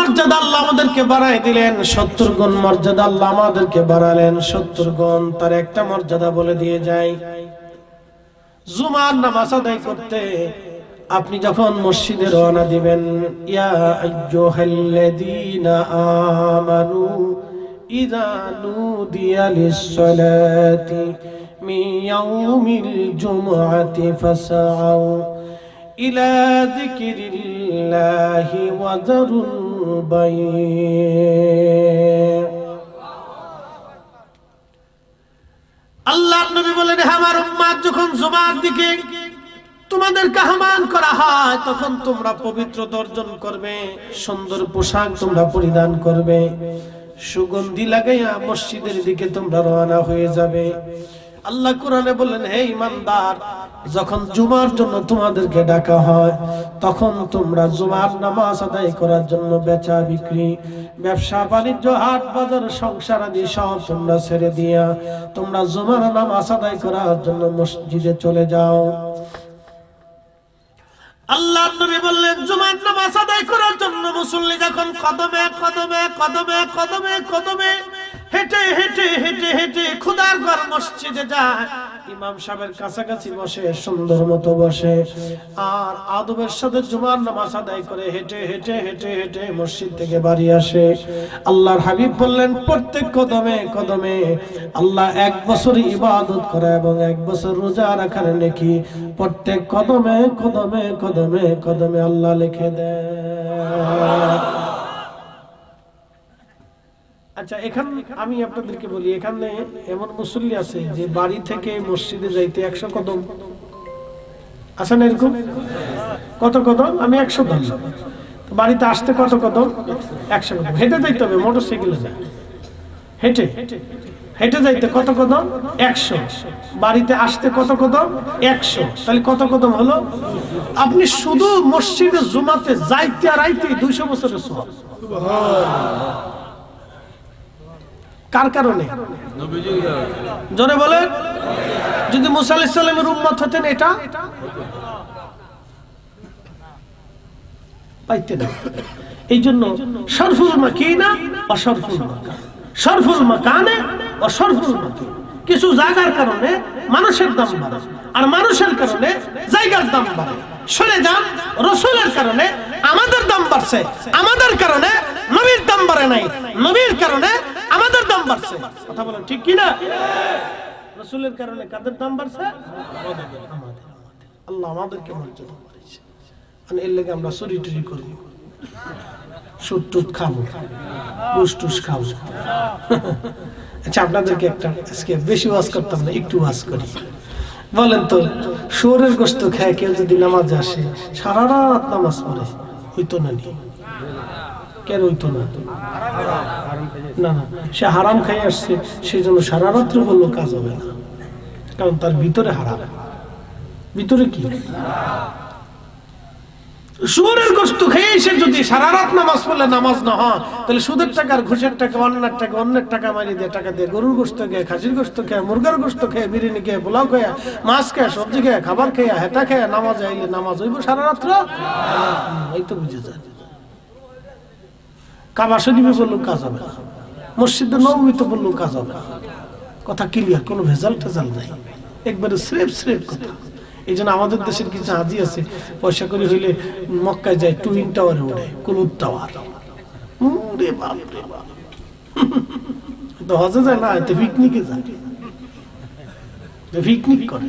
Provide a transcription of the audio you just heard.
মর্যাদা আল্লাহ আমাদেরকে বাড়ায় দিলেন, 70 গুণ মর্যাদা আল্লাহ আমাদেরকে বাড়ালেন, 70 গুণ। তার একটা মর্যাদা বলে দিয়ে যায়, জুমার নামাজ আদায় করতে আপনি যখন মসজিদে রওনা দিবেন, ইয়া আইয়ুহাল্লাযীনা আমানু ইযা নুদিয়া লিস-সালাতি মিন ইয়াউমিল জুমআতি ফাসআউ ইলা যিকরিল্লাহি ওয়া যারুল বাই'। আল্লাহর নবী বলেন, আমার উম্মত যখন জুমার দিকে তোমাদেরকে আহ্বান করা হয়, তখন তোমরা পবিত্রতা অর্জন করবে, সুন্দর পোশাক তোমরা পরিধান করবে, সুগন্ধি লাগাইয়া মসজিদের দিকে তোমরা রওনা হয়ে যাবে। আল্লাহ কোরআনে বলেন, হে ঈমানদার, যখন জুমার জন্য তোমাদেরকে ডাকা হয়, তখন তোমরা জুমার নামাজ আদায় করার জন্য বেচা বিক্রি, ব্যবসা বাণিজ্য, হাট বাজার, সংসার আদি সব তোমরা ছেড়ে দিয়া তোমরা জুমার নামাজ আদায় করার জন্য মসজিদে চলে যাও। আল্লাহর নবী বললেন, জুমার নামাজ আদায় করার জন্য মুসল্লি যখন কদমে কদমে কদমে কদমে কদমে হেঁটে হেঁটে হেঁটে হেঁটে খোদার ঘর মসজিদে যায়, ইমাম সাহেবের কাছাকাছি বসে, সুন্দর মতো বসে, আর আদবের সাথে জুমার নামাজ আদায় করে হেঁটে হেঁটে হেঁটে হেঁটে মসজিদ থেকে বাড়ি আসে। আল্লাহর হাবিব বললেন, প্রত্যেক কদমে কদমে আল্লাহ 1 বছর ইবাদত করা এবং 1 বছর রোজা রাখার নেকি প্রত্যেক কদমে কদমে কদমে কদমে আল্লাহ লিখে দেয়। আচ্ছা, এখানে আমি আপনাদেরকে বলি, এখানে এমন মুসল্লি আছে যে বাড়ি থেকে মসজিদে যাইতে 100 কদম আছে না? এরকম কত কদম? আমি 100 ধরলাম। বাড়িতে আসতে কত কদম? 100 কদম। হেঁটে যাইতে হবে, মোটরসাইকেলে যায়, হেঁটে হেঁটে যাইতে কত কদম? 100। বাড়িতে আসতে কত কদম? 100। তাহলে কত কদম হলো? আপনি শুধু মসজিদে জুমাতে যাইতে আর আইতে 200 বছরের সওয়াব। কার কারণে? জোরে বলেন। যদি মুসা আলাইহিস সালামের উম্মত হতেন এটা পাইতেন না। এই জন্য শরফুল মাকিনা ওয়া শরফুল মাকান, শরফুল মাকানে ওয়া শরফুল মাকিন। কিছু জায়গার কারণে মানুষের দাম বাড়ে, আর মানুষের কারণে জায়গার দাম বাড়ে। শুনে যান, রাসূলের কারণে আমাদের দাম বাড়ছে, আমাদের কারণে নবীর দাম বাড়ে নাই, নবীর কারণে আমাদের দাম বাড়ছে। কথা বলেন ঠিক কি না? রাসূলের কারণে কাদের দাম বাড়ছে? আমাদের। আল্লাহ আমাদেরকে মর্যাদা করেছে, মানে এর লাগি আমরা চুরি টুরি করব, সুদ টুদ খাবো, ঘুষ টুস খাবো। আচ্ছা, আপনাদেরকে একটা আজকে বেশি ওয়াজ করতাম না, একটু ওয়াজ করি। বলেন তো, শুয়োরের গোশত খায় কেউ যদি নামাজে আসে, সারা রাত নামাজ পড়ে, হইতো না? কেন হইতো না? না না, সে হারাম খাই আসছে, সেই জন্য সারা রাত্রে বললো কাজ হবে না, কারণ তার ভিতরে হারাম। ভিতরে কি? শুয়োরের গোশত খেয়ে এসে যদি সারা রাত নামাজ পড়লে নামাজ না হয়, তাহলে সুদের টাকা, ঘুষের টাকা, অন্যের টাকা মারি দিয়ে টাকা দিয়ে গরুর গোশত খেয়ে, খাসির গোশত খেয়ে, মুরগার গোশত খেয়ে, বিরিয়ানি খেয়ে, পোলাও খেয়ে, মাছ খেয়ে, সবজি খেয়ে, খাবার খেয়ে, হেটা খেয়ে নামাজ আইলে নামাজ হইব সারা রাত্র? এই তো বুঝে যায়। কাবা শরীফে বললেও কাজ হবে না, মসজিদে নববীতে বললেও কাজ হবে না। কথা ক্লিয়ার, কোনো ভেজাল টেজাল নাই, একবারে স্রেফ স্রেফ কথা। এই জন্য আমাদের দেশের কিছু হাজি আছে, পয়সা করে হইলে মক্কায় যায়, টুইন টাওয়ারে ওঠে, কুলুব টাওয়ার। রে বাপ রে বাপ, তো হজে যায় না, পিকনিকে যায়, পিকনিক করে।